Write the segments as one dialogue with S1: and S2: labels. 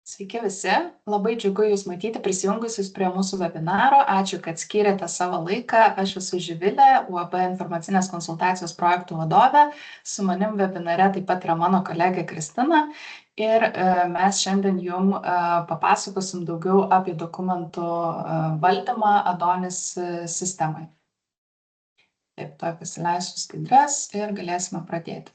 S1: Sveiki visi, labai džiugu Jūs matyti prisijungusius prie mūsų webinaro. Ačiū, kad skyrėte savo laiką. Aš esu Živilė, UAB informacinės konsultacijos projektų vadovė. Su manim webinare taip pat yra mano kolegė Kristina. Ir mes šiandien Jum papasakosim daugiau apie dokumentų valdymą Adonis sistemai. Taip, tuoj pasileisiu skaidres ir galėsime pradėti.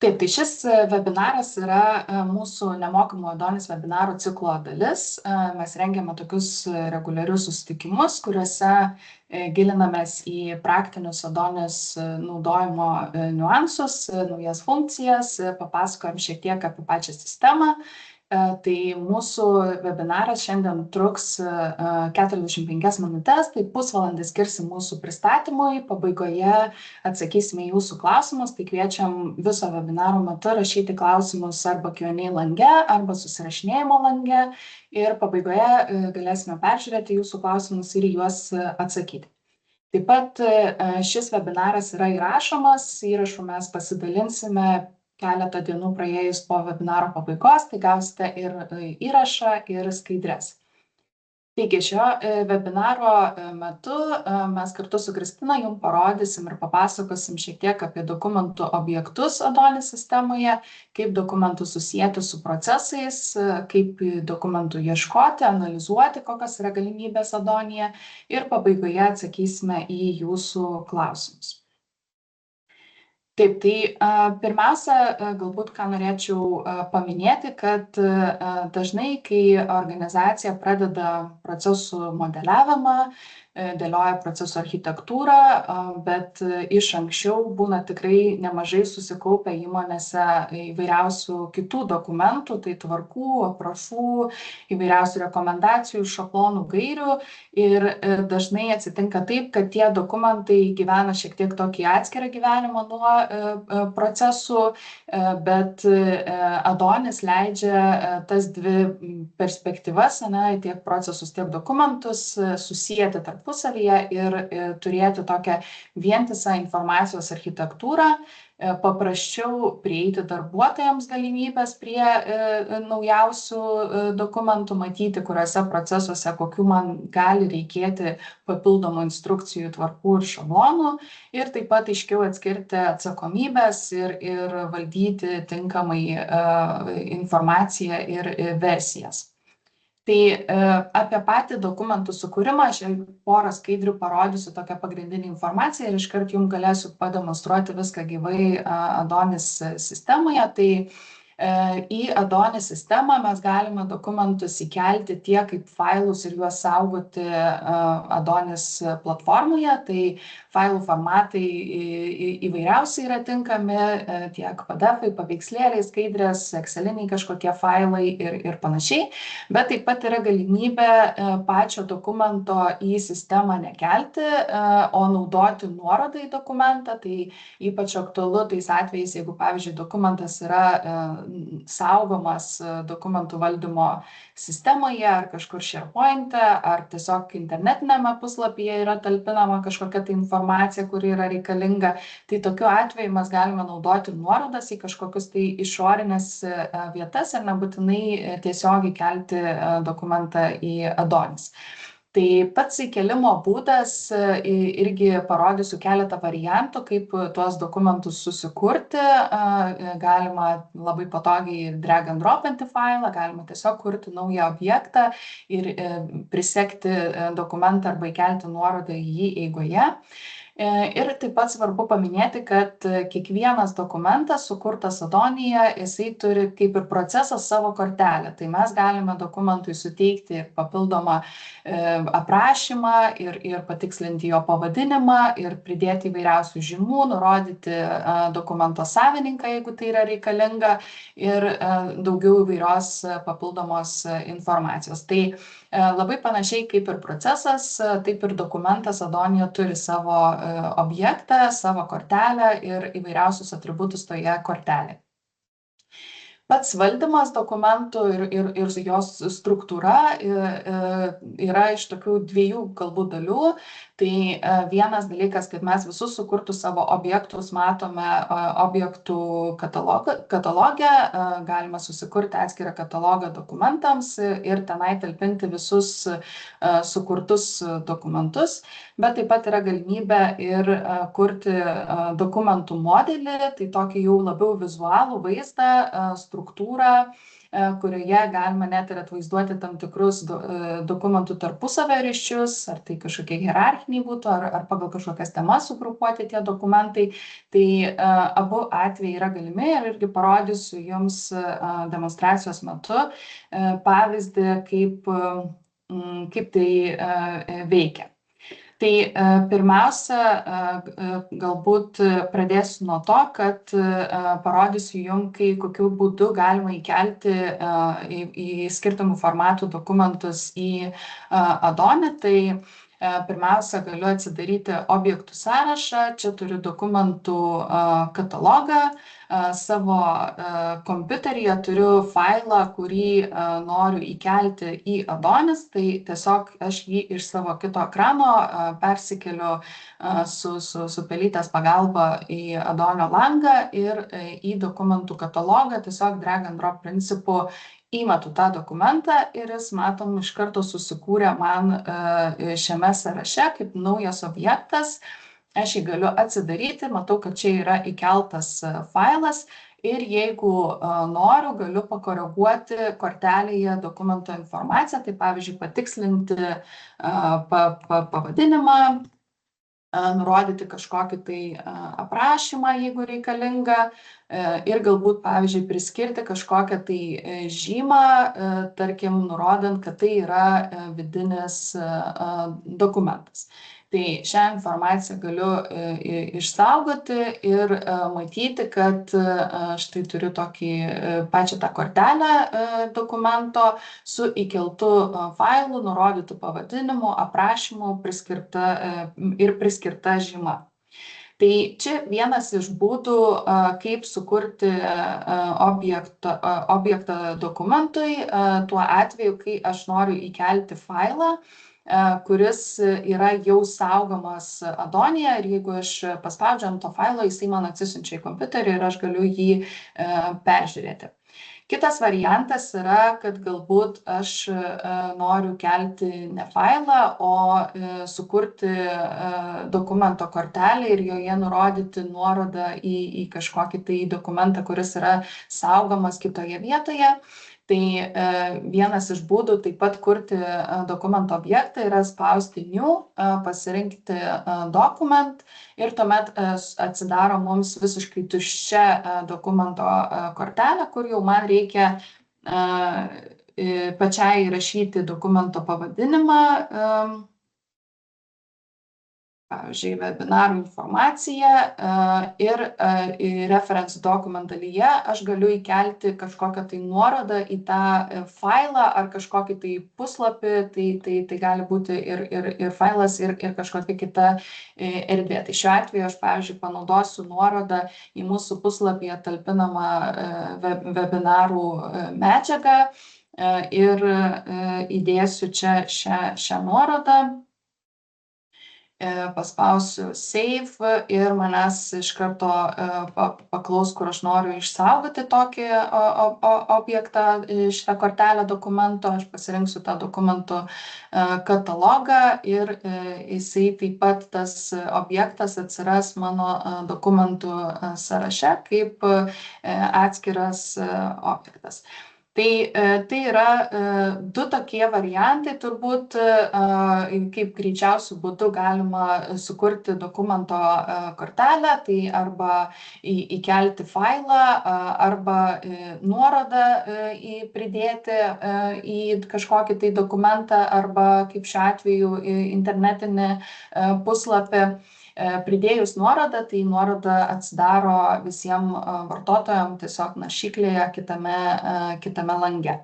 S1: Taip, tai šis webinaras yra mūsų nemokamų Adonis webinarų ciklo dalis. Mes rengiame tokius reguliarius susitikimus, kuriuose gilinamės į praktinius Adonis naudojimo niuansus, naujas funkcijas, papasakojam šiek tiek apie pačią sistemą. Tai mūsų webinaras šiandien truks 45 minutes, tai pusvalandį skirsim mūsų pristatymui, pabaigoje atsakysime į Jūsų klausimus, tai kviečiam viso webinaro metu rašyti klausimus arba Q&A lange, arba susirašinėjimo lange ir pabaigoje galėsime peržiūrėti Jūsų klausimus ir juos atsakyti. Taip pat šis webinaras yra įrašomas, įrašų mes pasidalinsime keletą dienų praėjus po webinaro pabaigos, tai gausite ir įrašą, ir skaidres. Taigi, šio webinaro metu mes kartu su Kristina Jums parodysim ir papasakosim šiek tiek apie dokumentų objektus Adonis sistemoje, kaip dokumentų susijęti su procesais, kaip dokumentų ieškoti, analizuoti, kokios yra galimybės Adonyje ir pabaigoje atsakysime į Jūsų klausimus. Taip, tai pirmiausia, galbūt ką norėčiau paminėti, kad dažnai, kai organizacija pradeda procesų modeliavimą, dėlioja procesų architektūrą, bet iš anksčiau būna tikrai nemažai susikaupę įmonėse įvairiausių kitų dokumentų, tai tvarkų, aprašų, įvairiausių rekomendacijų, šablonų, gairių ir dažnai atsitinka taip, kad tie dokumentai gyvena šiek tiek tokį atskirą gyvenimą nuo procesų, bet Adonis leidžia tas dvi perspektyvas, tiek procesus, tiek dokumentus susijęti tarpusavyje ir turėti tokią vientisą informacijos architektūrą, paprasčiau prieiti darbuotojams galimybės prie naujausių dokumentų, matyti, kuriuose procesuose, kokių man gali reikėti papildomų instrukcijų, tvarkų ir šablonų ir taip pat aiškiau atskirti atsakomybės ir valdyti tinkamai informaciją ir versijas. Tai apie patį dokumentų sukūrimą aš porą skaidrių parodysiu tokią pagrindinę informaciją ir iškart jums galėsiu pademonstruoti viską gyvai Adonis sistemoje. Tai į Adonis sistemą mes galime dokumentus įkelti tiek kaip failus ir juos saugoti Adonis platformoje, tai failų formatai įvairiausiai yra tinkami, tiek PDF-ai, paveikslėliai, skaidrės, exceliniai kažkokie failai ir panašiai, bet taip pat yra galimybė pačio dokumento į sistemą nekelti, o naudoti nuorodą į dokumentą, tai ypač aktualu tais atvejais, jeigu, pavyzdžiui, dokumentas yra saugomas dokumentų valdymo sistemoje ar kažkur SharePoint'e, ar tiesiog internetinėme puslapyje yra talpinama kažkokia tai informacija, kuri yra reikalinga, tai tokiu atveju mes galime naudoti nuorodas į kažkokius tai išorinės vietas ir nebūtinai tiesiogiai kelti dokumentą į Adonis. Tai pats įkelimo būdas irgi parodysiu keletą variantų, kaip tuos dokumentus susikurti. Galima labai patogiai drag and dropinti failą, galima tiesiog kurti naują objektą ir prisekti dokumentą arba įkelti nuorodą į jį eigoje. Ir taip pat svarbu paminėti, kad kiekvienas dokumentas sukurtas Adonyje, jisai turi kaip ir procesas savo kortelę. Tai mes galime dokumentui suteikti papildomą aprašymą ir patikslinti jo pavadinimą ir pridėti įvairiausių žymų, nurodyti dokumento savininką, jeigu tai yra reikalinga ir daugiau įvairios papildomos informacijos. Tai labai panašiai kaip ir procesas, taip ir dokumentas Adonyje turi savo objektą, savo kortelę ir įvairiausius atributus toje kortelėje. Pats valdymas dokumentų ir jos struktūra yra iš tokių dviejų galbūt dalių. Tai vienas dalykas, kad mes visus sukurtus savo objektus matome objektų katalogę, galima susikurti atskirą katalogą dokumentams ir tenai talpinti visus sukurtus dokumentus, bet taip pat yra galimybė ir kurti dokumentų modelį, tai tokį jau labiau vizualų vaizdą, struktūrą, kurioje galima net ir atvaizduoti tam tikrus dokumentų tarpusavio ryšius, ar tai kažkokie hierarchiniai būtų, ar pagal kažkokias temas sugrupuoti tie dokumentai. Tai abu atvejai yra galimi ir irgi parodysiu jums demonstracijos metu pavyzdį, kaip tai veikia. Tai pirmiausia, galbūt pradėsiu nuo to, kad parodysiu jums, kokiu būdu galima įkelti į skirtingų formatų dokumentus į Adobe. Tai pirmiausia, galiu atsidaryti objektų sąrašą, čia turiu dokumentų katalogą, savo kompiuteryje turiu failą, kurį noriu įkelti į Adobe, tai tiesiog aš jį iš savo kito ekrano persikeliu su pelytės pagalba į Adobe langą ir į dokumentų katalogą tiesiog drag and drop principu įmetu tą dokumentą ir jis, matom, iš karto susikūrė man šiame sąraše kaip naujas objektas. Aš jį galiu atsidaryti, matau, kad čia yra įkeltas failas ir jeigu noriu, galiu pakoreguoti kortelėje dokumento informaciją, tai pavyzdžiui patikslinti pavadinimą, nurodyti kažkokį tai aprašymą, jeigu reikalinga, ir galbūt, pavyzdžiui, priskirti kažkokią tai žymą, tarkim, nurodant, kad tai yra vidinis dokumentas. Tai šią informaciją galiu išsaugoti ir matyti, kad štai turiu pačią tą kortelę dokumento su įkeltu failu, nurodytu pavadinimu, aprašymu ir priskirta žyma. Tai čia vienas iš būdų, kaip sukurti objektą dokumentui, tuo atveju, kai aš noriu įkelti failą, kuris yra jau saugomas Adobe ir jeigu aš paspaudžiu ant to failo, jisai man atsisiunčia į kompiuterį ir aš galiu jį peržiūrėti. Kitas variantas yra, kad galbūt aš noriu kelti ne failą, o sukurti dokumento kortelę ir joje nurodyti nuorodą į kažkokį tai dokumentą, kuris yra saugomas kitoje vietoje. Tai vienas iš būdų taip pat kurti dokumento objektą yra spausti New, pasirinkti Document ir tuomet atsidaro mums visiškai tuščia dokumento kortelė, kur jau man reikia pačiai įrašyti dokumento pavadinimą, pavyzdžiui, webinarų informaciją ir reference document dalyje aš galiu įkelti kažkokią tai nuorodą į tą failą ar kažkokį tai puslapį, tai gali būti ir failas, ir kažkokia kita erdvė. Tai šiuo atveju aš, pavyzdžiui, panaudosiu nuorodą į mūsų puslapyje talpinamą webinarų medžiagą ir įdėsiu čia šią nuorodą. Paspausiu Save ir manęs iš karto paklaus, kur aš noriu išsaugoti tokį objektą, šitą kortelę dokumento. Aš pasirinksiu tą dokumentų katalogą ir jisai taip pat tas objektas atsiras mano dokumentų sąraše kaip atskiras objektas. Tai yra du tokie variantai, turbūt, kaip greičiausių būdų galima sukurti dokumento kortelę, tai arba įkelti failą, arba nuorodą pridėti į kažkokį tai dokumentą, arba kaip šiuo atveju internetinį puslapį. Pridėjus nuorodą, tai nuoroda atsidaro visiems vartotojams tiesiog naršyklėje kitame lange.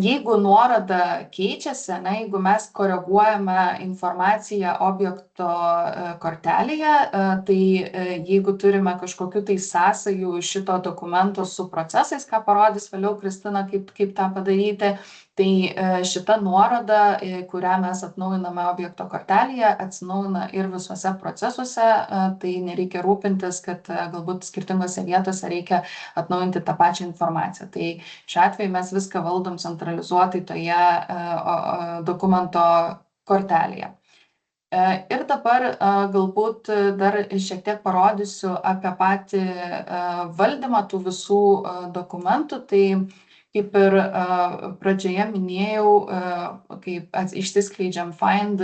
S1: Jeigu nuoroda keičiasi, jeigu mes koreguojame informaciją objekto kortelėje, tai jeigu turime kažkokių tai sąsajų šito dokumento su procesais, ką parodys vėliau Kristina, kaip tą padaryti, Tai šita nuoroda, kurią mes atnaujiname objekto kortelėje, atsinaujina ir visuose procesuose, tai nereikia rūpintis, kad galbūt skirtingose vietose reikia atnaujinti tą pačią informaciją. Tai šiuo atveju mes viską valdom centralizuotai toje dokumento kortelėje. Ir dabar galbūt dar šiek tiek parodysiu apie patį valdymą tų visų dokumentų. Tai kaip ir pradžioje minėjau, kaip išsiskleidžiam find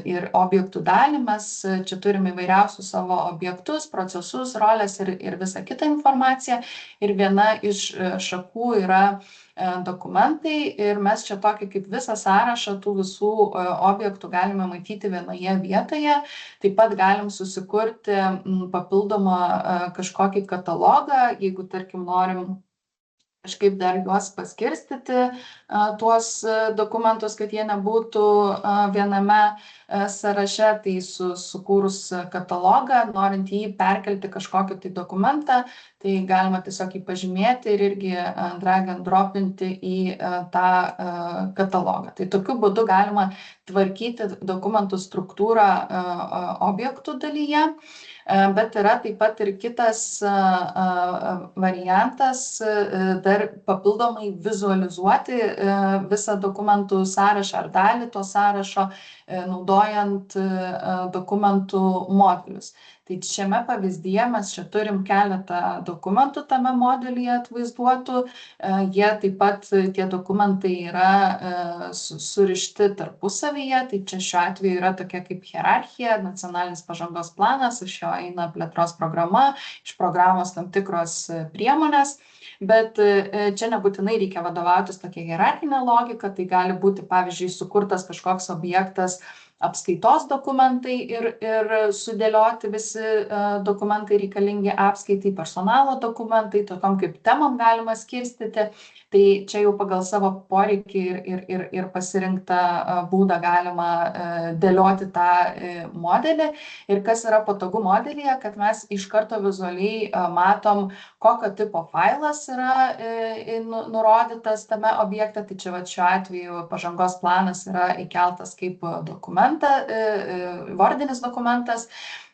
S1: ir objektų dalį, mes čia turime įvairiausius savo objektus, procesus, rolės ir visą kitą informaciją. Ir viena iš šakų yra dokumentai ir mes čia tokį kaip visą sąrašą tų visų objektų galime matyti vienoje vietoje. Taip pat galim susikurti papildomą kažkokį katalogą, jeigu tarkim norim kažkaip dar juos paskirstyti, tuos dokumentus, kad jie nebūtų viename sąraše, tai sukūrus katalogą, norint jį perkelti kažkokį tai dokumentą, tai galima tiesiog jį pažymėti ir irgi drag and dropinti į tą katalogą. Tai tokiu būdu galima tvarkyti dokumentų struktūrą objektų dalyje. Bet yra taip pat ir kitas variantas dar papildomai vizualizuoti visą dokumentų sąrašą ar dalį to sąrašo, naudojant dokumentų modelius. Tai šiame pavyzdyje mes čia turim keletą dokumentų tame modelyje atvaizduotų. Jie taip pat, tie dokumentai yra surišti tarpusavyje. Tai čia šiuo atveju yra tokia kaip hierarchija, nacionalinis pažangos planas, iš jo eina plėtros programa, iš programos tam tikros priemonės. Bet čia nebūtinai reikia vadovautis tokia hierarchinė logika, tai gali būti, pavyzdžiui, sukurtas kažkoks objektas apskaitos dokumentai ir sudėlioti visi dokumentai reikalingi apskaitai, personalo dokumentai, tokiom kaip temom galima skirstyti. Tai čia jau pagal savo poreikį ir pasirinktą būdą galima dėlioti tą modelį. Ir kas yra patogu modelyje, kad mes iš karto vizualiai matom, kokio tipo failas yra nurodytas tame objekte. Tai čia šiuo atveju pažangos planas yra įkeltas kaip vardinis dokumentas,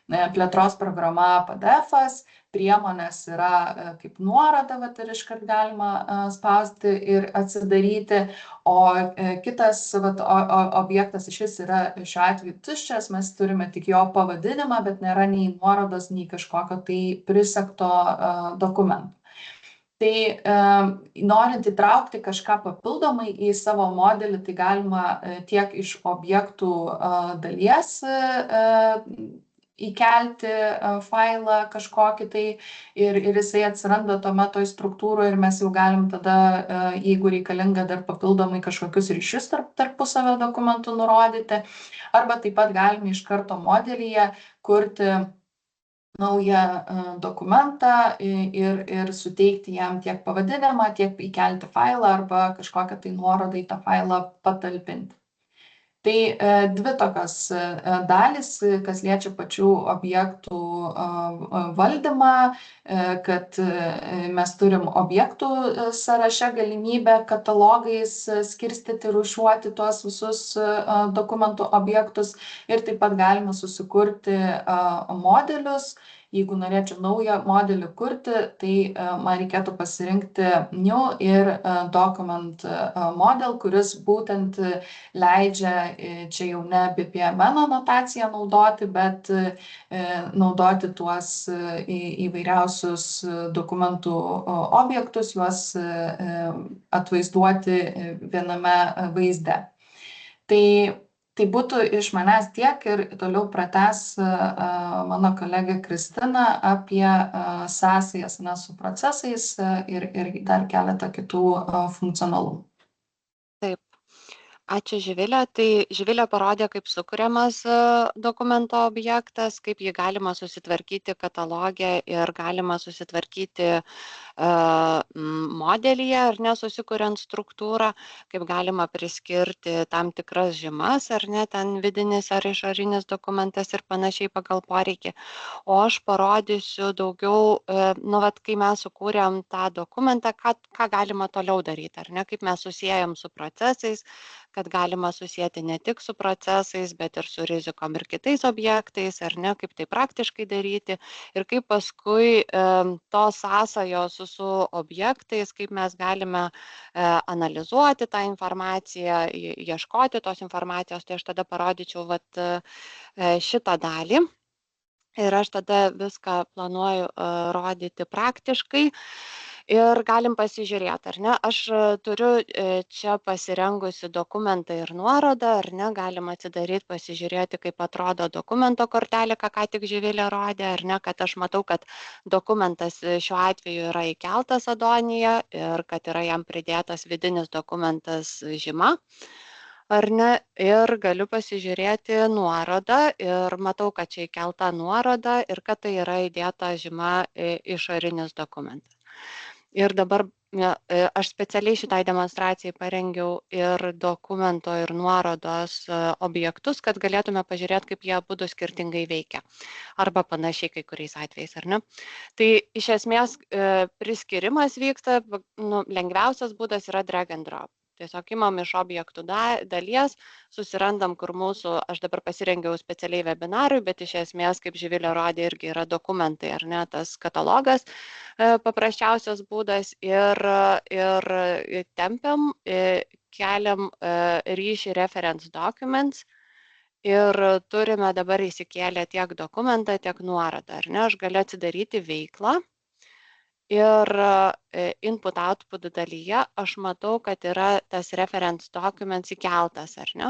S1: plėtros programa PDF-as, priemonės yra kaip nuoroda, ir iškart galima spausti ir atsidaryti, o kitas objektas išvis yra šiuo atveju tuščias, mes turime tik jo pavadinimą, bet nėra nei nuorodos, nei kažkokio tai prisegto dokumento. Tai norint įtraukti kažką papildomai į savo modelį, tai galima tiek iš objektų dalies įkelti failą kažkokį tai ir jisai atsiranda tuomet toj struktūroje ir mes jau galim tada, jeigu reikalinga, dar papildomai kažkokius ryšius tarpusavio dokumentų nurodyti. Arba taip pat galime iš karto modelyje kurti naują dokumentą ir suteikti jam tiek pavadinimą, tiek įkelti failą arba kažkokią tai nuorodą į tą failą patalpinti. Tai dvi tokios dalys, kas liečia pačių objektų valdymą, kad mes turim objektų sąraše galimybę katalogais skirstyti, rūšiuoti tuos visus dokumentų objektus ir taip pat galime susikurti modelius. Jeigu norėčiau naują modelį kurti, tai man reikėtų pasirinkti New ir Document Model, kuris būtent leidžia čia jau ne BPMN notaciją naudoti, bet naudoti tuos įvairiausius dokumentų objektus, juos atvaizduoti viename vaizde. Tai būtų iš manęs tiek ir toliau pratęs mano kolegė Kristina apie sąsajas su procesais ir dar keletą kitų funkcionalumų.
S2: Taip. Ačiū, Živilė. Tai Živilė parodė, kaip sukuriamas dokumento objektas, kaip jį galima susitvarkyti katalogę ir galima susitvarkyti modelyje, ar ne, susikuriant struktūrą, kaip galima priskirti tam tikras žymas, ar ne, ten vidinis ar išorinis dokumentas ir panašiai pagal poreikį. O aš parodysiu daugiau, nu, vat, kai mes sukūrėm tą dokumentą, ką galima toliau daryti, ar ne, kaip mes susijęjam su procesais, kad galima susijęti ne tik su procesais, bet ir su rizikom ir kitais objektais, ar ne, kaip tai praktiškai daryti ir kaip paskui tos sąsajos su objektais, kaip mes galime analizuoti tą informaciją, ieškoti tos informacijos, tai aš tada parodyčiau vat, šitą dalį. Ir aš tada viską planuoju rodyti praktiškai. Ir galim pasižiūrėti, ar ne, aš turiu čia pasirengusi dokumentą ir nuorodą, ar ne, galim atsidaryti, pasižiūrėti, kaip atrodo dokumento kortelė, ką tik Živilė rodė, ar ne, kad aš matau, kad dokumentas šiuo atveju yra įkeltas Adonyje ir kad yra jam pridėtas vidinis dokumentas žyma. Ar ne, ir galiu pasižiūrėti nuorodą ir matau, kad čia įkelta nuoroda ir kad tai yra įdėta žyma išorinis dokumentas. Ir dabar aš specialiai šitai demonstracijai parengiau ir dokumento ir nuorodos objektus, kad galėtume pažiūrėti, kaip jie abudu skirtingai veikia. Arba panašiai kai kuriais atvejais, ar ne? Tai iš esmės priskirimas vyksta, nu, lengviausias būdas yra drag and drop. Tiesiog imam iš objektų dalies, susirandam, kur mūsų, aš dabar pasirengiau specialiai webinarui, bet iš esmės, kaip Živilė rodė, irgi yra dokumentai, ar ne, tas katalogas paprasčiausias būdas ir tempiam, keliam ryšį reference documents ir turime dabar įsikėlę tiek dokumentą, tiek nuorodą, ar ne, aš galiu atsidaryti veiklą. Ir input-output dalyje aš matau, kad yra tas reference documents įkeltas, ar ne?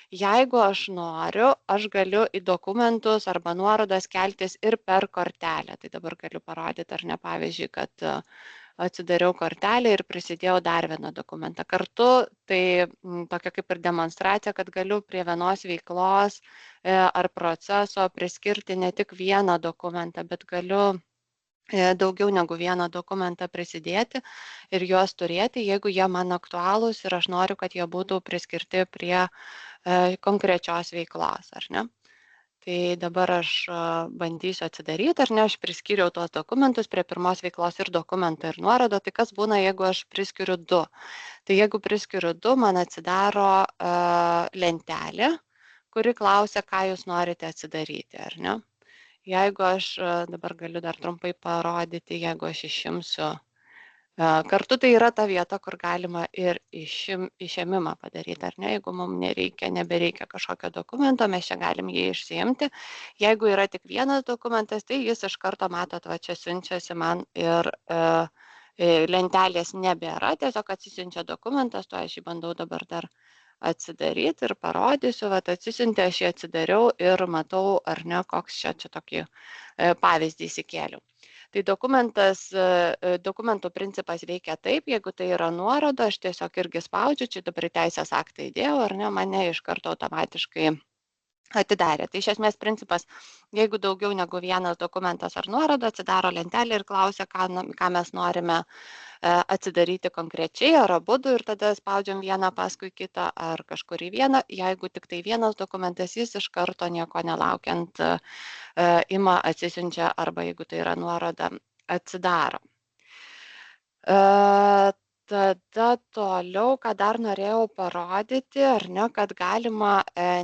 S2: Jeigu aš noriu, aš galiu į dokumentus arba nuorodas keltis ir per kortelę. Tai dabar galiu parodyti, ar ne, pavyzdžiui, kad atsidariau kortelę ir prisidėjau dar vieną dokumentą. Kartu tai tokia kaip ir demonstracija, kad galiu prie vienos veiklos ar proceso priskirti ne tik vieną dokumentą, bet galiu daugiau negu vieną dokumentą prisidėti ir juos turėti, jeigu jie man aktualūs ir aš noriu, kad jie būtų priskirti prie konkrečios veiklos, ar ne? Tai dabar aš bandysiu atsidaryti, ar ne, aš priskyriau tuos dokumentus prie pirmos veiklos ir dokumento ir nuorodo, tai kas būna, jeigu aš priskiriu du? Tai jeigu priskiriu du, man atsidaro lentelė, kuri klausia, ką jūs norite atsidaryti, ar ne? Jeigu aš dabar galiu dar trumpai parodyti, jeigu aš išimsiu, kartu tai yra ta vieta, kur galima ir išėmimą padaryti, ar ne, jeigu mums nebereikia kažkokio dokumento, mes čia galim jį išsiimti. Jeigu yra tik vienas dokumentas, tai jis iš karto, matot, va čia siunčiasi man ir lentelės nebėra, tiesiog atsisiunčia dokumentas, to aš jį bandau dabar dar atsidaryti ir parodysiu, vat atsisiuntė, aš jį atsidariau ir matau, ar ne, koks čia tokį pavyzdį įsikėliau. Tai dokumentų principas veikia taip, jeigu tai yra nuoroda, aš tiesiog irgi spaudžiu, čia dabar teisės aktą įdėjau, ar ne, mane iš karto automatiškai atidarė. Tai iš esmės principas, jeigu daugiau negu vienas dokumentas ar nuoroda, atsidaro lentelė ir klausia, ką mes norime atsidaryti konkrečiai, ar abudu ir tada spaudžiam vieną paskui kitą ar kažkurį vieną. Jeigu tik tai vienas dokumentas, jis iš karto nieko nelaukiant ima atsisiunčia arba jeigu tai yra nuoroda, atsidaro. Tada toliau, ką dar norėjau parodyti, ar ne, kad galima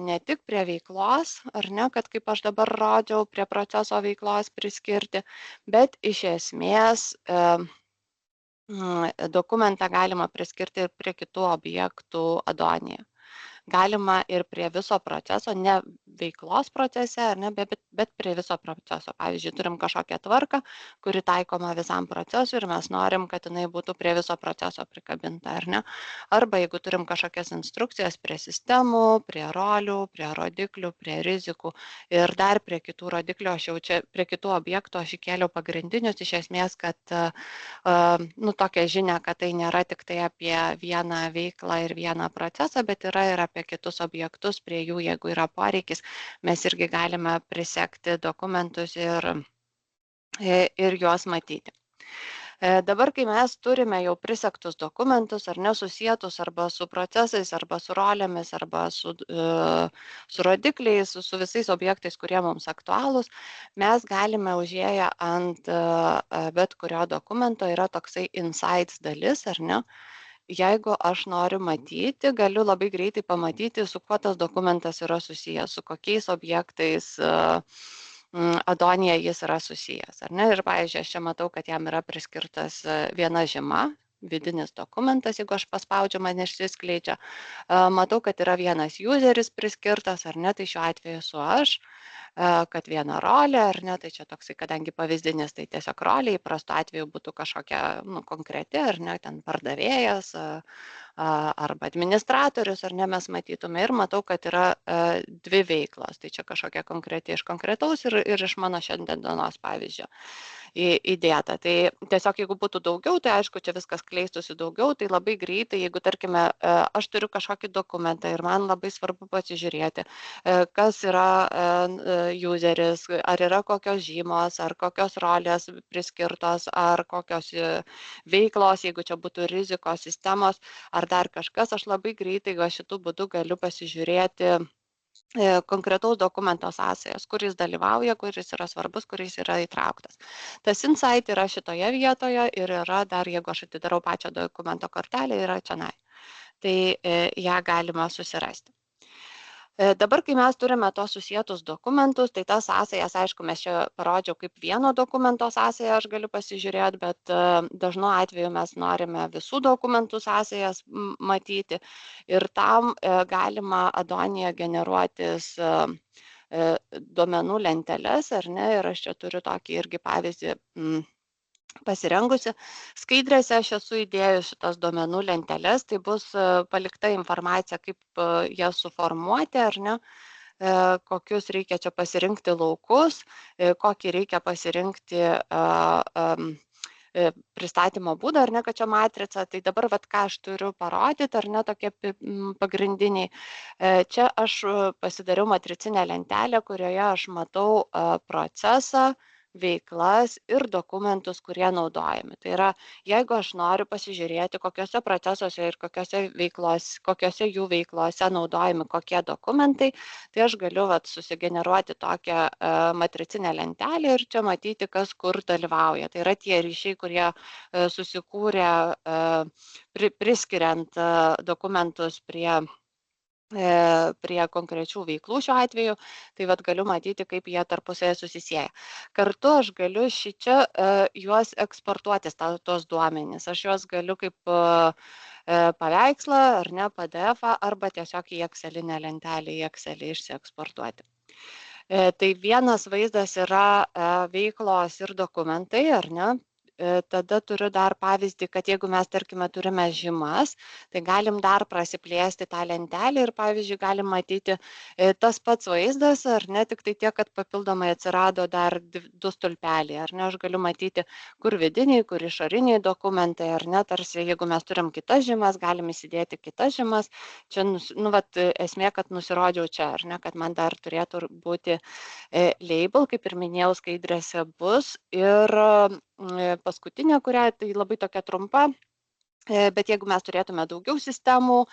S2: ne tik prie veiklos, ar ne, kad kaip aš dabar rodžiau, prie proceso veiklos priskirti, bet iš esmės dokumentą galima priskirti ir prie kitų objektų Adonyje. galima ir prie viso proceso, ne veiklos procese, ar ne, bet prie viso proceso. Pavyzdžiui, turim kažkokią tvarką, kuri taikoma visam procesui ir mes norim, kad jinai būtų prie viso proceso prikabinta, ar ne. Arba jeigu turim kažkokias instrukcijas prie sistemų, prie rolių, prie rodiklių, prie rizikų ir dar prie kitų rodiklių, aš jau čia prie kitų objektų aš įkėliau pagrindinius iš esmės, kad tokią žinią, kad tai nėra tik tai apie vieną veiklą ir vieną procesą, bet yra ir apie kitus objektus, prie jų, jeigu yra poreikis, mes irgi galime prisekti dokumentus ir juos matyti. Dabar, kai mes turime jau prisektus dokumentus, ar nesusietus arba su procesais, arba su rolėmis, arba su rodikliais, su visais objektais, kurie mums aktualūs, mes galime užėję ant bet kurio dokumento, yra toksai insights dalis, ar ne? Jeigu aš noriu matyti, galiu labai greitai pamatyti, su kuo tas dokumentas yra susijęs, su kokiais objektais Adonija jis yra susijęs. Ar ne? Ir, pavyzdžiui, aš čia matau, kad jam yra priskirtas viena žyma, vidinis dokumentas, jeigu aš paspaudžiu, man išsiskleidžia. Matau, kad yra vienas useris priskirtas, ar ne, tai šiuo atveju esu aš, kad viena rolė, ar ne, tai čia toksai, kadangi pavyzdinis, tai tiesiog rolė, įprastu atveju būtų kažkokia konkreti, ar ne, ten pardavėjas, arba administratorius, ar ne, mes matytume ir matau, kad yra dvi veiklos, tai čia kažkokia konkreti iš konkretaus ir iš mano šiandienos pavyzdžio įdėta. Tai tiesiog jeigu būtų daugiau, tai aišku, čia viskas kleistųsi daugiau, tai labai greitai, jeigu tarkime, aš turiu kažkokį dokumentą ir man labai svarbu pasižiūrėti, kas yra useris, ar yra kokios žymos, ar kokios rolės priskirtos, ar kokios veiklos, jeigu čia būtų rizikos sistemos, ar dar kažkas, aš labai greitai šitų būdų galiu pasižiūrėti konkretaus dokumento sąsajas, kuris dalyvauja, kuris yra svarbus, kuris yra įtrauktas. Tas insight yra šitoje vietoje ir yra dar, jeigu aš atidarau pačią dokumento kortelę, yra čionai. Tai ją galima susirasti. Dabar, kai mes turime tos susietus dokumentus, tai tas sąsajas, aišku, mes čia parodžiau kaip vieno dokumento sąsają, aš galiu pasižiūrėti, bet dažnu atveju mes norime visų dokumentų sąsajas matyti ir tam galima Adonija generuotis duomenų lenteles, ar ne, ir aš čia turiu tokį irgi pavyzdį pasirengusi. Skaidrėse aš esu įdėjus šitas duomenų lenteles, tai bus palikta informacija, kaip jas suformuoti, ar ne, kokius reikia čia pasirinkti laukus, kokį reikia pasirinkti pristatymo būdą, ar ne, kad čia matrica. Tai dabar, ką aš turiu parodyti, ar ne, tokie pagrindiniai. Čia aš pasidariau matricinę lentelę, kurioje aš matau procesą, veiklas ir dokumentus, kurie naudojami. Tai yra, jeigu aš noriu pasižiūrėti, kokiuose procesuose ir kokiuose jų veiklose naudojami kokie dokumentai, tai aš galiu susigeneruoti tokią matricinę lentelę ir čia matyti, kas kur dalyvauja. Tai yra tie ryšiai, kurie susikūrė priskiriant dokumentus prie konkrečių veiklų šiuo atveju, tai galiu matyti, kaip jie tarpusėje susisieja. Kartu aš galiu šičia juos eksportuoti, tos duomenys. Aš juos galiu kaip paveikslą, ar ne, PDF, arba tiesiog į Excelinę lentelę, į Excelį išsieksportuoti. Tai vienas vaizdas yra veiklos ir dokumentai, ar ne? Tada turiu dar pavyzdį, kad jeigu mes, tarkime, turime žymas, tai galim dar prasiplėsti tą lentelę ir, pavyzdžiui, galim matyti tas pats vaizdas, ar ne, tik tai tiek, kad papildomai atsirado dar du stulpeliai, ar ne, aš galiu matyti, kur vidiniai, kur išoriniai dokumentai, ar ne, tarsi, jeigu mes turim kitas žymas, galim įsidėti kitas žymas. Čia, esmė, kad nusirodžiau čia, ar ne, kad man dar turėtų būti label, kaip ir minėjau, skaidrėse bus ir paskutinė, kurią tai labai tokia trumpa, bet jeigu mes turėtume daugiau sistemų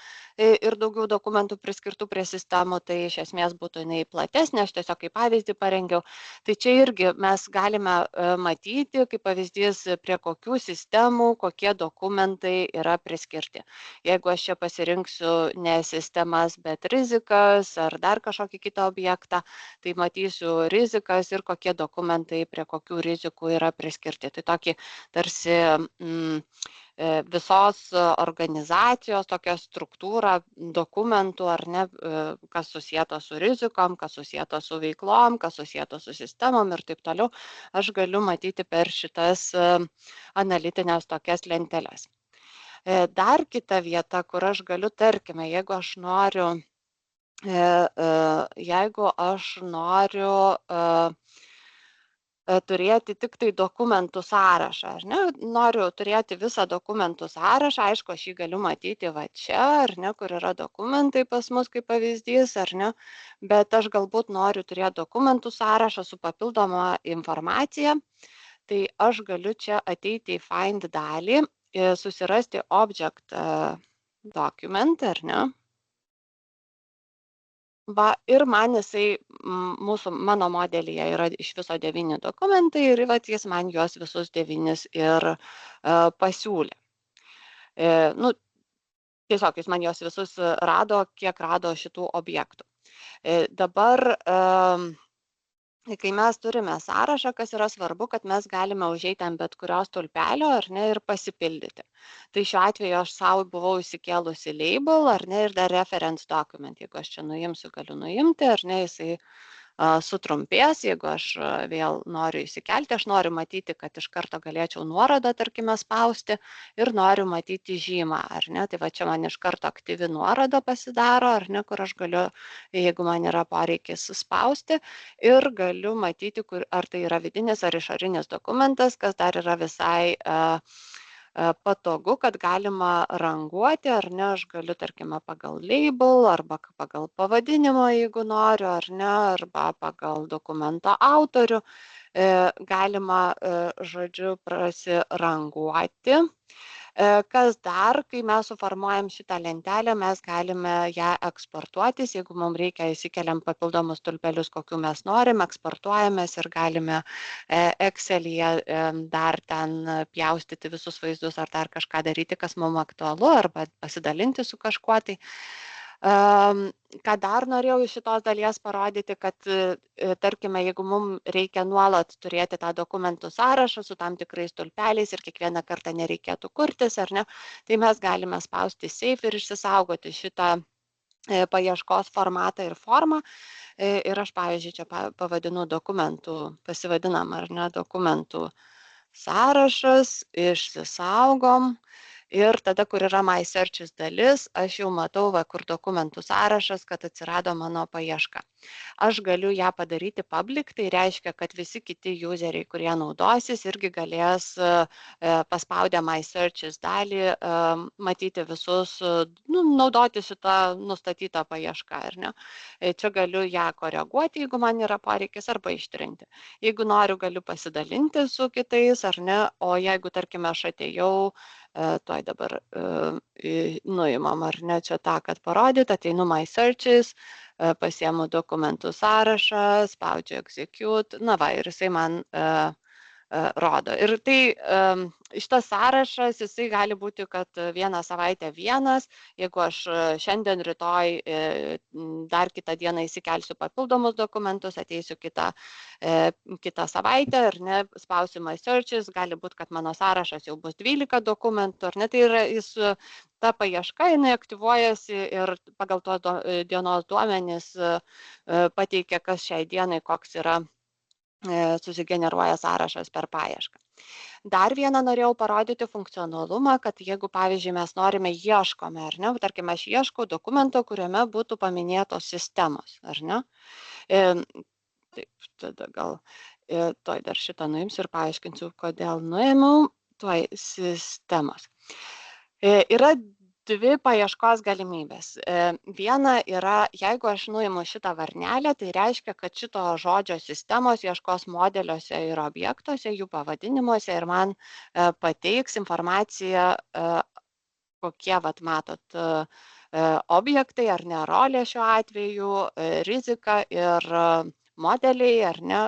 S2: ir daugiau dokumentų priskirtų prie sistemų, tai iš esmės būtų jinai platesnė, aš tiesiog kaip pavyzdį parengiau. Tai čia irgi mes galime matyti, kaip pavyzdys, prie kokių sistemų, kokie dokumentai yra priskirti. Jeigu aš čia pasirinksiu ne sistemas, bet rizikas ar dar kažkokį kitą objektą, tai matysiu rizikas ir kokie dokumentai prie kokių rizikų yra priskirti. Tai tokį tarsi visos organizacijos tokią struktūrą dokumentų, ar ne, kas susijęto su rizikom, kas susijęto su veiklom, kas susijęto su sistemom ir taip toliau, aš galiu matyti per šitas analitinės tokias lenteles. Dar kita vieta, kur aš galiu, tarkime, jeigu aš noriu turėti tik tai dokumentų sąrašą, ar ne? Noriu turėti visą dokumentų sąrašą, aišku, aš jį galiu matyti va čia, ar ne, kur yra dokumentai pas mus kaip pavyzdys, ar ne, bet aš galbūt noriu turėti dokumentų sąrašą su papildoma informacija, tai aš galiu čia ateiti į Find dalį, susirasti Object Document, ar ne? Va, ir man jisai, mano modelyje yra iš viso 9 dokumentai ir jis man juos visus 9 ir pasiūlė. Nu, tiesiog jis man juos visus rado, kiek rado šitų objektų. Dabar, kai mes turime sąrašą, kas yra svarbu, kad mes galime užeiti ant bet kurios stulpelio, ar ne, ir pasipildyti. Tai šiuo atveju aš savo buvau įsikėlusi label, ar ne, ir dar reference document. Jeigu aš čia nuimsiu, galiu nuimti, ar ne, jisai sutrumpės, jeigu aš vėl noriu įsikelti, aš noriu matyti, kad iš karto galėčiau nuorodą, tarkime, spausti ir noriu matyti žymą, ar ne, tai va čia man iš karto aktyvi nuoroda pasidaro, ar ne, kur aš galiu, jeigu man yra poreikis spausti ir galiu matyti, ar tai yra vidinis ar išorinis dokumentas, kas dar yra visai patogu, kad galima ranguoti, ar ne, aš galiu, tarkime, pagal label arba pagal pavadinimą, jeigu noriu, ar ne, arba pagal dokumento autorių, galima, žodžiu, prasiranguoti. Kas dar, kai mes suformuojam šitą lentelę, mes galime ją eksportuotis, jeigu mums reikia, įsikeliam papildomus stulpelius, kokių mes norim, eksportuojamės ir galime Excel'yje dar ten pjaustyti visus vaizdus ar dar kažką daryti, kas mums aktualu, arba pasidalinti su kažkuo. Tai ką dar norėjau iš šitos dalies parodyti, kad, tarkime, jeigu mums reikia nuolat turėti tą dokumentų sąrašą su tam tikrais stulpeliais ir kiekvieną kartą nereikėtų kurtis, ar ne, tai mes galime spausti Save ir išsisaugoti šitą paieškos formatą ir formą. Ir aš, pavyzdžiui, čia pavadinu dokumentų, pasivadinam, ar ne, dokumentų sąrašas, išsisaugom. Ir tada, kur yra My Searches dalis, aš jau matau, kur dokumentų sąrašas, kad atsirado mano paieška. Aš galiu ją padaryti public, tai reiškia, kad visi kiti useriai, kurie naudosis, irgi galės paspaudę My Searches dalį matyti visus, naudoti šitą nustatytą paiešką, ar ne. Čia galiu ją koreguoti, jeigu man yra poreikis, arba ištrinti. Jeigu noriu, galiu pasidalinti su kitais, ar ne, o jeigu, tarkime, aš atėjau, tuoj dabar nuimam, ar ne, čia tą, kad parodyt, ateinu My Searches, pasiemu dokumentų sąrašą, spaudžiu Execute, na va, ir jisai man rodo. Ir tai šitas sąrašas, jisai gali būti, kad vieną savaitę vienas, jeigu aš šiandien, rytoj, dar kitą dieną įsikelsiu papildomus dokumentus, ateisiu kitą savaitę, ar ne, spausiu My Searches, gali būti, kad mano sąrašas jau bus 12 dokumentų, ar ne, tai yra ta paieška, jinai aktyvuojasi ir pagal tos dienos duomenys pateikia, kas šiai dienai, koks yra susigeneruoja sąrašas per paiešką. Dar vieną norėjau parodyti funkcionalumą, kad jeigu, pavyzdžiui, mes norime ieškome, ar ne, tarkime, aš ieškau dokumento, kuriame būtų paminėtos sistemos, ar ne. Taip, tada gal tuoj dar šitą nuimsiu ir paaiškinsiu, kodėl nuėmiau, tuoj sistemos. Yra dvi paieškos galimybės. Viena yra, jeigu aš nuimu šitą varnelę, tai reiškia, kad šito žodžio sistemos ieškos modeliuose ir objektuose, jų pavadinimuose ir man pateiks informaciją, kokie, vat, matot, objektai ar ne, rolė šiuo atveju, rizika ir modeliai, ar ne,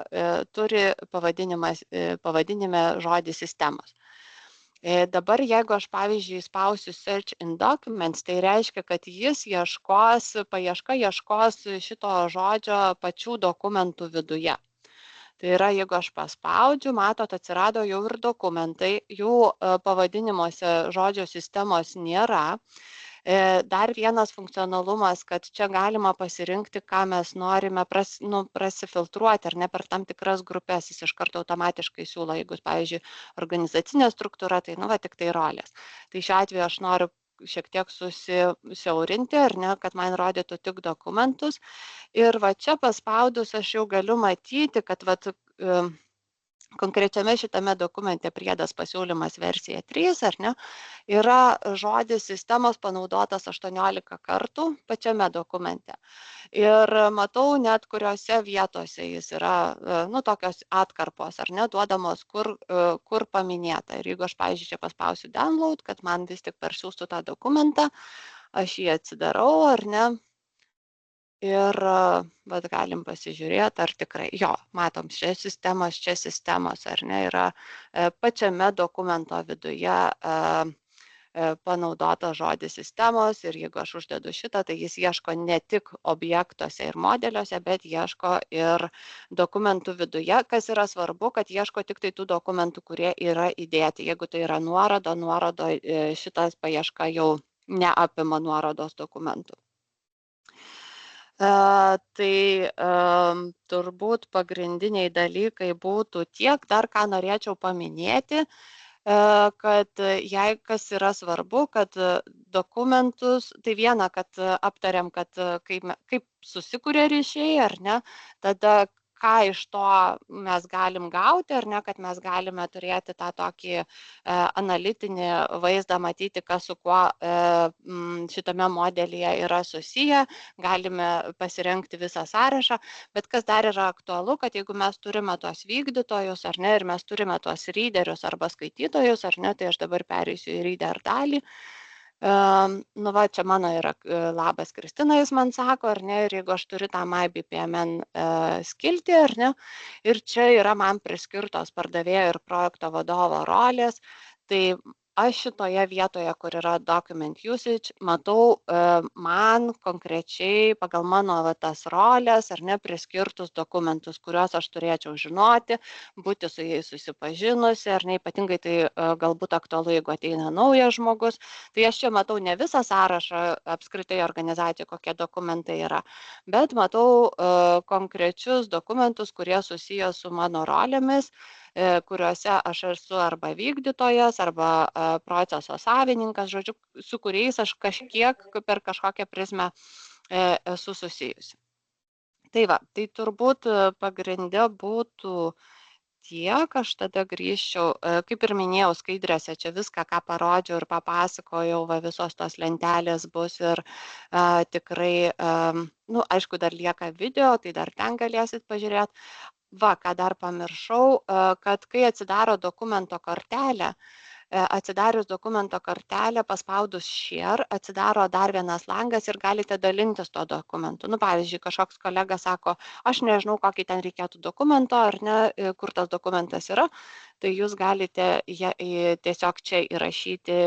S2: turi pavadinime žodį sistemos. Dabar, jeigu aš, pavyzdžiui, spausiu Search in Documents, tai reiškia, kad jis paieška ieškos šito žodžio pačių dokumentų viduje. Tai yra, jeigu aš paspaudžiu, matot, atsirado jau ir dokumentai, jų pavadinimuose žodžio sistemos nėra. Dar vienas funkcionalumas, kad čia galima pasirinkti, ką mes norime prasifiltruoti ar ne per tam tikras grupės, jis iš karto automatiškai siūlo, jeigu, pavyzdžiui, organizacinė struktūra, tai va tik tai rolės. Tai šiuo atveju aš noriu šiek tiek susiaurinti, ar ne, kad man rodytų tik dokumentus. Ir va čia paspaudus aš jau galiu matyti, kad konkrečiame šitame dokumente priedas pasiūlymas versija 3, ar ne, yra žodis sistemos panaudotas 18 kartų pačiame dokumente. Ir matau net kuriuose vietose jis yra, tokios atkarpos, ar ne, duodamos, kur paminėta. Ir jeigu aš, pavyzdžiui, čia paspausiu download, kad man vis tik persiųstų tą dokumentą, aš jį atsidarau, ar ne, ir galim pasižiūrėti, ar tikrai, matom, čia sistemos, ar ne, yra pačiame dokumento viduje panaudotas žodis sistemos ir jeigu aš uždedu šitą, tai jis ieško ne tik objektuose ir modeliuose, bet ieško ir dokumentų viduje, kas yra svarbu, kad ieško tik tai tų dokumentų, kurie yra įdėti. Jeigu tai yra nuorodo, šitas paieška jau neapima nuorodos dokumentų. Tai turbūt pagrindiniai dalykai būtų tiek, dar ką norėčiau paminėti, kad jei kas yra svarbu, kad dokumentus, tai viena, kad aptariam, kad kaip susikuria ryšiai, ar ne, tada ką iš to mes galim gauti, ar ne, kad mes galime turėti tą tokį analitinį vaizdą, matyti, kas su kuo šitame modelyje yra susiję, galime pasirinkti visą sąrašą, bet kas dar yra aktualu, kad jeigu mes turime tuos vykdytojus, ar ne, ir mes turime tuos readerius arba skaitytojus, ar ne, tai aš dabar pereisiu į reader dalį. Čia mano yra labas Kristina, jis man sako, ar ne, ir jeigu aš turiu tą MyBPMN skiltį, ar ne, ir čia yra man priskirtos pardavėjo ir projekto vadovo rolės, tai aš šitoje vietoje, kur yra document usage, matau man konkrečiai pagal mano tas rolės, ar ne, priskirtus dokumentus, kuriuos aš turėčiau žinoti, būti su jais susipažinusi, ar ne, ypatingai tai galbūt aktualu, jeigu ateina naujas žmogus. Tai aš čia matau ne visą sąrašą apskritai organizacijų, kokie dokumentai yra, bet matau konkrečius dokumentus, kurie susiję su mano rolėmis, kuriuose aš esu arba vykdytojas, arba proceso savininkas, žodžiu, su kuriais aš kažkiek per kažkokią prizmę esu susijusi. Tai tai turbūt pagrinde būtų tiek, aš tada grįžčiau, kaip ir minėjau, skaidrėse čia viską, ką parodžiau ir papasakojau, visos tos lentelės bus ir tikrai, aišku, dar lieka video, tai dar ten galėsit pažiūrėti. Ką dar pamiršau, kad kai atsidaro dokumento kortelę, atsidarius dokumento kortelę, paspaudus share, atsidaro dar vienas langas ir galite dalintis tuo dokumentu. Pavyzdžiui, kažkoks kolega sako, aš nežinau, kokį ten reikėtų dokumento, ar ne, kur tas dokumentas yra, tai jūs galite tiesiog čia įrašyti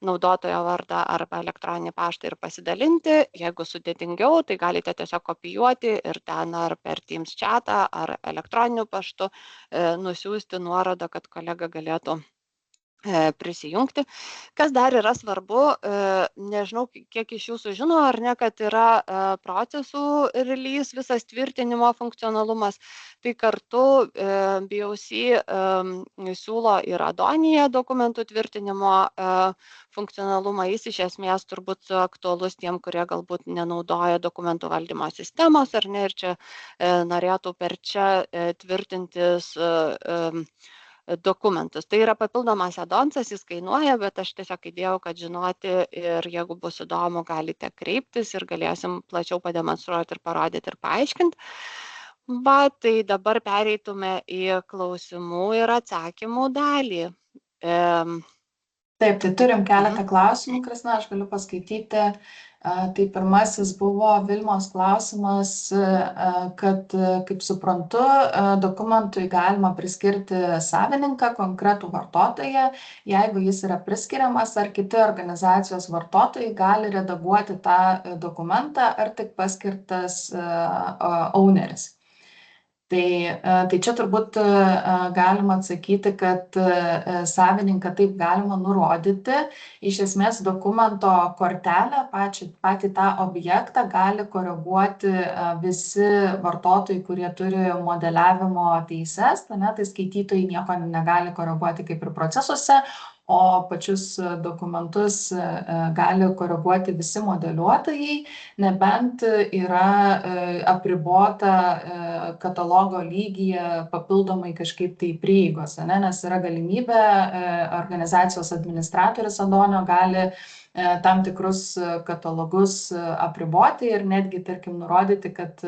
S2: naudotojo vardą arba elektroninį paštą ir pasidalinti. Jeigu sudėtingiau, tai galite tiesiog kopijuoti ir ten ar per Teams chatą ar elektroniniu paštu nusiųsti nuorodą, kad kolega galėtų prisijungti. Kas dar yra svarbu, nežinau, kiek iš jūsų žino, ar ne, kad yra procesų release, visas tvirtinimo funkcionalumas, tai kartu BOC siūlo ir Adonija dokumentų tvirtinimo funkcionalumą. Jis iš esmės turbūt aktualus tiem, kurie galbūt nenaudoja dokumentų valdymo sistemos, ar ne, ir čia norėtų per čia tvirtintis dokumentus. Tai yra papildomas addonsas, jis kainuoja, bet aš tiesiog įdėjau, kad žinoti ir jeigu bus įdomu, galite kreiptis ir galėsim plačiau pademonstruoti ir parodyti ir paaiškinti. Tai dabar pereitume į klausimų ir atsakymų dalį.
S1: Taip, tai turim keletą klausimų, Kristina, aš galiu paskaityti. Tai pirmasis buvo Vilmos klausimas, kad, kaip suprantu, dokumentui galima priskirti savininką, konkretų vartotoją, jeigu jis yra priskiriamas, ar kiti organizacijos vartotojai gali redaguoti tą dokumentą, ar tik paskirtas owneris. Tai čia turbūt galima atsakyti, kad savininką taip galima nurodyti. Iš esmės dokumento kortelę, patį tą objektą gali koreguoti visi vartotojai, kurie turi modeliavimo teises. Tai skaitytojai nieko negali koreguoti kaip ir procesuose, o pačius dokumentus gali koreguoti visi modeliuotojai, nebent yra apribota katalogo lygyje papildomai kažkaip tai prieigos, nes yra galimybė, organizacijos administratorius Adonio gali tam tikrus katalogus apriboti ir netgi, tarkim, nurodyti, kad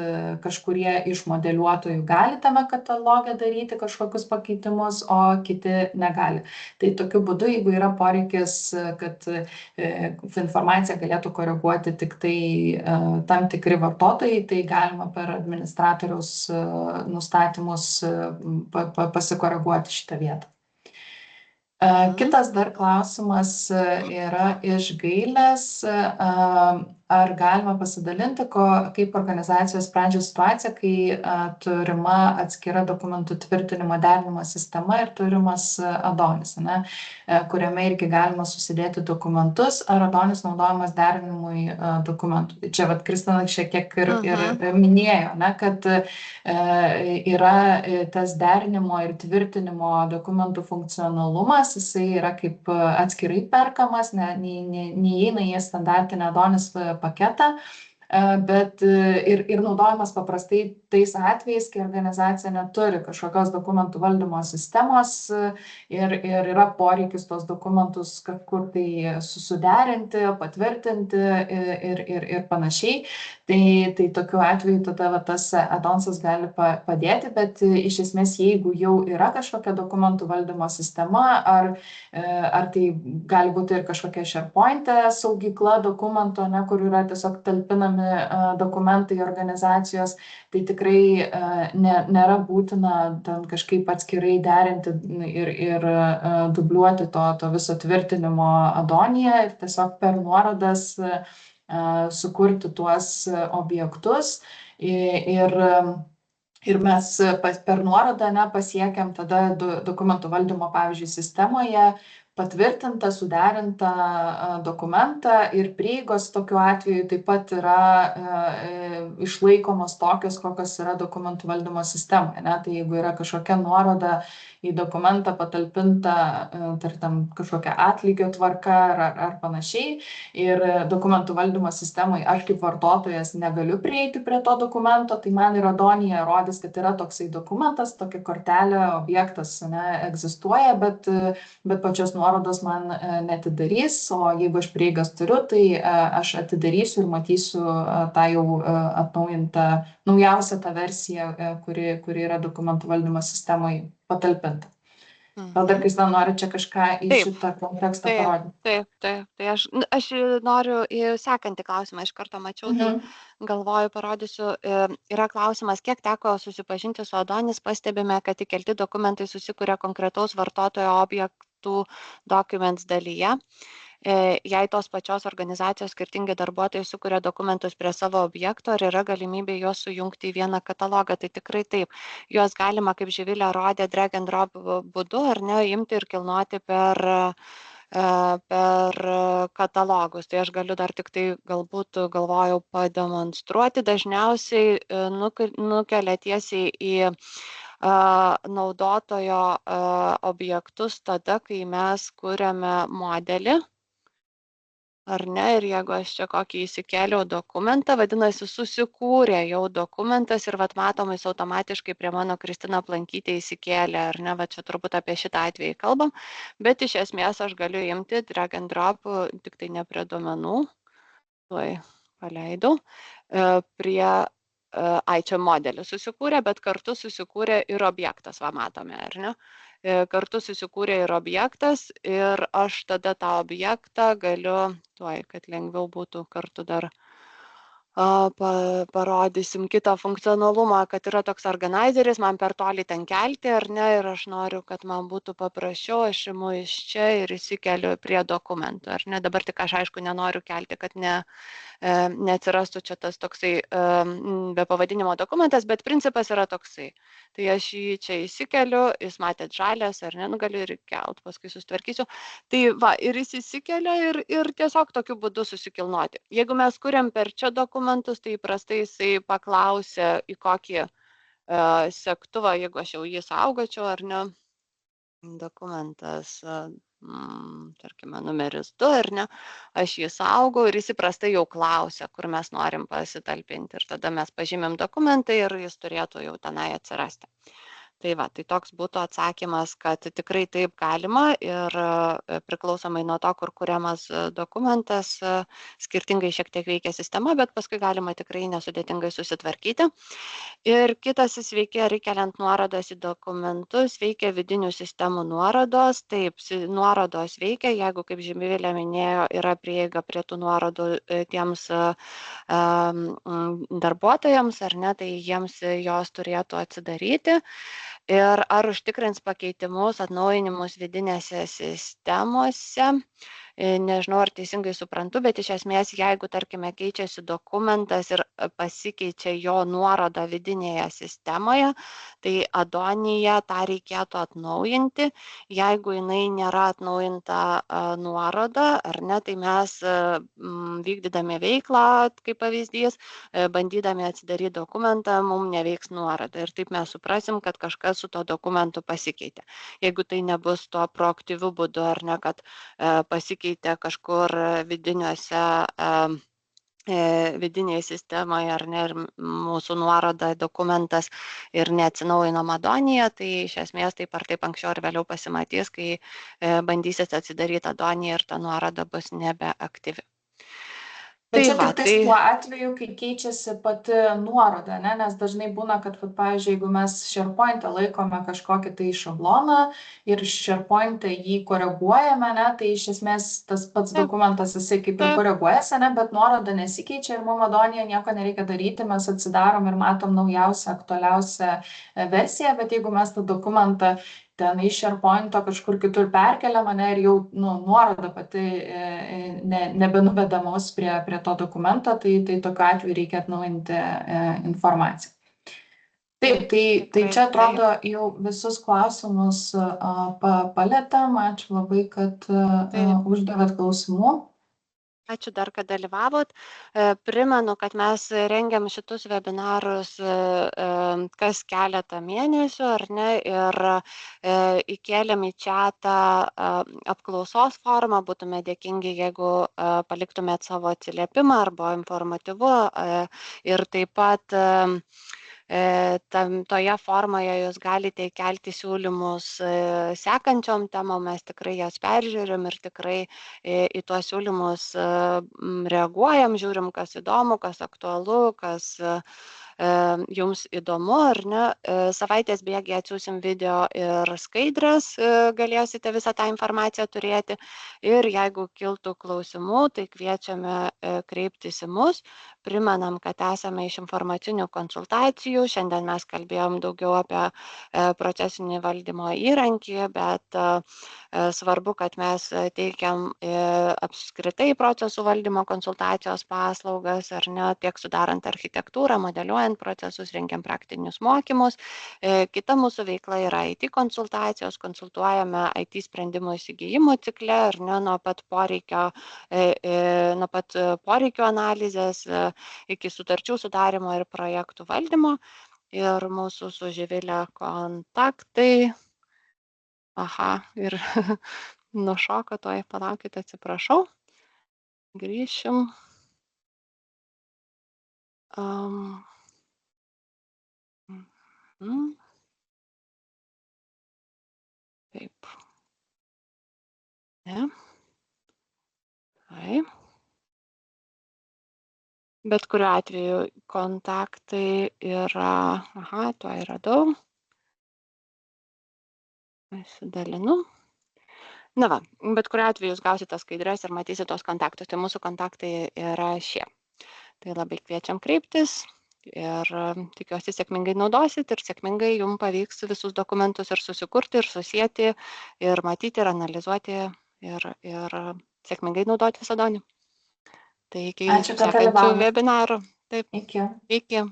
S1: kažkurie iš modeliuotojų gali tame kataloge daryti kažkokius pakeitimus, o kiti negali. Tai tokiu būdu, jeigu yra poreikis, kad informaciją galėtų koreguoti tik tai tam tikri vartotojai, tai galima per administratoriaus nustatymus pasikoreguoti šitą vietą. Kitas dar klausimas yra iš Gailės. Ar galima pasidalinti, kaip organizacijos sprendžia situaciją, kai turima atskira dokumentų tvirtinimo derinimo sistema ir turimas Adonis, kuriame irgi galima susidėti dokumentus, ar Adonis naudojamas derinimui dokumentų. Čia Kristina šiek tiek ir minėjo, kad yra tas derinimo ir tvirtinimo dokumentų funkcionalumas, jisai yra kaip atskirai perkamas, neįeina į standartinę Adonis paketą, bet ir naudojamas paprastai tais atvejais, kai organizacija neturi kažkokios dokumentų valdymo sistemos ir yra poreikis tos dokumentus kažkur tai suderinti, patvirtinti ir panašiai. Tai tokiu atveju tada tas Adonsas gali padėti, bet iš esmės, jeigu jau yra kažkokia dokumentų valdymo sistema, ar tai gali būti ir kažkokia SharePoint saugykla dokumento, kur yra tiesiog talpinami dokumentai organizacijos, tai tikrai nėra būtina ten kažkaip atskirai derinti ir dubliuoti to viso tvirtinimo Adonyje ir tiesiog per nuorodas sukurti tuos objektus ir mes per nuorodą pasiekiam tada dokumentų valdymo, pavyzdžiui, sistemoje patvirtintą, suderintą dokumentą ir prieigos tokiu atveju taip pat yra išlaikomos tokios, kokios yra dokumentų valdymo sistemoje. Tai jeigu yra kažkokia nuoroda į dokumentą patalpinta, tarkim, kažkokia atlygio tvarka ar panašiai, ir dokumentų valdymo sistemoje aš kaip vartotojas negaliu prieiti prie to dokumento, tai man ir Adonyje rodys, kad yra toksai dokumentas, tokia kortelė, objektas egzistuoja, bet pačios nuorodos man neatidarys, o jeigu aš prieigas turiu, tai aš atidarysiu ir matysiu tą jau atnaujintą, naujausią tą versiją, kuri yra dokumentų valdymo sistemoje patalpinta. Gal dar Kristina nori čia kažką į šitą kontekstą parodyti?
S2: Taip. Aš noriu į sekantį klausimą, iš karto mačiau, galvoju, parodysiu. Yra klausimas, kiek teko susipažinti su Adonis, pastebime, kad įkelti dokumentai susikuria konkretaus vartotojo objektų documents dalyje. Jei tos pačios organizacijos skirtingi darbuotojai sukuria dokumentus prie savo objekto, ar yra galimybė juos sujungti į vieną katalogą, tai tikrai taip. Juos galima, kaip Živilė rodė, drag and drop būdu, ar ne, imti ir kilnoti per katalogus. Tai aš galiu dar tik tai galbūt galvojau pademonstruoti. Dažniausiai nukelia tiesiai į naudotojo objektus tada, kai mes kuriame modelį. Ar ne, ir jeigu aš čia kokį įsikėliau dokumentą, vadinasi, susikūrė jau dokumentas ir matomai automatiškai prie mano Kristina Plankytė įsikėlė, ar ne, čia turbūt apie šitą atvejį kalbam, bet iš esmės aš galiu imti drag and drop, tik tai ne prie duomenų, tuoj paleidau, prie čia modelį susikūrė, bet kartu susikūrė ir objektas, matome, ar ne? Kartu susikūrė ir objektas ir aš tada tą objektą galiu, kad lengviau būtų kartu dar parodysim kitą funkcionalumą, kad yra toks organizeris, man per toli ten kelti ar ne, ir aš noriu, kad man būtų paprasčiau, aš imu iš čia ir įsikeliu prie dokumentų, ar ne, dabar tik aš aišku nenoriu kelti, kad neatsirastų čia tas toksai be pavadinimo dokumentas, bet principas yra toksai. Tai aš jį čia įsikeliu, jūs matėt žalias ar ne, galiu ir kelt, paskui susitvarkysiu. Tai va, ir jis įsikelia ir tiesiog tokiu būdu susikilnoti. Jeigu mes kuriam per čia dokumentus, tai įprastai jisai paklausia į kokį segtuvą, jeigu aš jau jį saugočiau ar ne, dokumentas, tarkime, numeris 2, ar ne, aš jį saugau ir jis įprastai jau klausia, kur mes norim pasitalpinti ir tada mes pažymim dokumentą ir jis turėtų jau tenai atsirasti. Tai va, tai toks būtų atsakymas, kad tikrai taip galima ir priklausomai nuo to, kur kuriamas dokumentas, skirtingai šiek tiek veikia sistema, bet paskui galima tikrai nesudėtingai susitvarkyti. Ir kitas jis veikia, keliant nuorodas į dokumentus, veikia vidinių sistemų nuorodos. Taip, nuorodos veikia, jeigu, kaip Živilė minėjo, yra prieiga prie tų nuorodų tiems darbuotojams, ar ne, tai jiems jos turėtų atsidaryti. Ir ar užtikrins pakeitimus, atnaujinimus vidinėse sistemose. Nežinau, ar teisingai suprantu, bet iš esmės, jeigu, tarkime, keičiasi dokumentas ir pasikeičia jo nuoroda vidinėje sistemoje, tai Adonyje tą reikėtų atnaujinti. Jeigu jinai nėra atnaujinta nuoroda, ar ne, tai mes vykdydami veiklą, kaip pavyzdys, bandydami atsidaryti dokumentą, mums neveiks nuoroda. Ir taip mes suprasim, kad kažkas su to dokumentu pasikeitė. Jeigu tai nebus tuo proaktyviu būdu, ar ne, kad pasikeitė kažkur vidinėje sistemoje, ar ne, ir mūsų nuoroda dokumentas ir neatsinaujino Adonyje, tai iš esmės taip ar taip anksčiau ar vėliau pasimatys, kai bandysit atsidaryti Adonyje ir ta nuoroda bus nebeaktyvi.
S1: Bet čia tik tais tuo atveju, kai keičiasi pati nuoroda, ne? Nes dažnai būna, kad, pavyzdžiui, jeigu mes SharePoint'e laikome kažkokį tai šabloną ir SharePoint'e jį koreguojame, ne, tai iš esmės tas pats dokumentas jisai kaip ir koreguojasi, ne, bet nuoroda nesikeičia ir mums Adonyje nieko nereikia daryti, mes atsidarom ir matom naujausią, aktualiausią versiją, bet jeigu mes tą dokumentą ten iš SharePoint'o kažkur kitur perkeliam, ne, ir jau nuoroda pati nebenuveda mus prie to dokumento, tai tokiu atveju reikia atnaujinti informaciją. Taip, tai čia atrodo jau visus klausimus palėtėm. Ačiū labai, kad uždavėt klausimų.
S2: Ačiū dar, kad dalyvavot. Primenu, kad mes rengiam šitus webinarus kas keletą mėnesių, ar ne, ir įkėlėm į chatą apklausos formą, būtume dėkingi, jeigu paliktumėt savo atsiliepimą arba informatyvu ir taip pat toje formoje jūs galite įkelti siūlymus sekančiom temom, mes tikrai jas peržiūrim ir tikrai į tuos siūlymus reaguojam, žiūrim, kas įdomu, kas aktualu, kas jums įdomu, ar ne. Savaitės bėgyje atsiųsim video ir skaidres, galėsite visą tą informaciją turėti. Ir jeigu kiltų klausimų, tai kviečiame kreiptis į mus. Primenam, kad esame iš informacinių konsultacijų. Šiandien mes kalbėjom daugiau apie procesinį valdymo įrankį, bet svarbu, kad mes teikiam apskritai procesų valdymo konsultacijos paslaugas, ar ne, tiek sudarant architektūrą, modeliuojant procesus, rengiam praktinius mokymus. Kita mūsų veikla yra IT konsultacijos, konsultuojame IT sprendimų įsigijimų cikle, ar ne, nuo pat poreikio analizės iki sutarčių sudarimo ir projektų valdymo. Ir mūsų su Živilė kontaktai. Aha, ir nušoko, toj palaukite, atsiprašau. Grįšim. Taip. Ne. Taip. Bet kuriuo atveju kontaktai yra, tuo radau. Pasidalinu. Na va, bet kuriuo atveju jūs gausite skaidres ir matysite tos kontaktus. Tai mūsų kontaktai yra šie. Tai labai kviečiam kreiptis ir tikiuosi sėkmingai naudosit ir sėkmingai jums pavyks visus dokumentus ir susikurti, ir susijęti, ir matyti, ir analizuoti, ir sėkmingai naudoti Sadonį. Tai iki
S1: Ačiū, kad
S2: sekančių
S1: dalyvavot.
S2: webinarų. Taip,
S1: Iki.
S2: iki.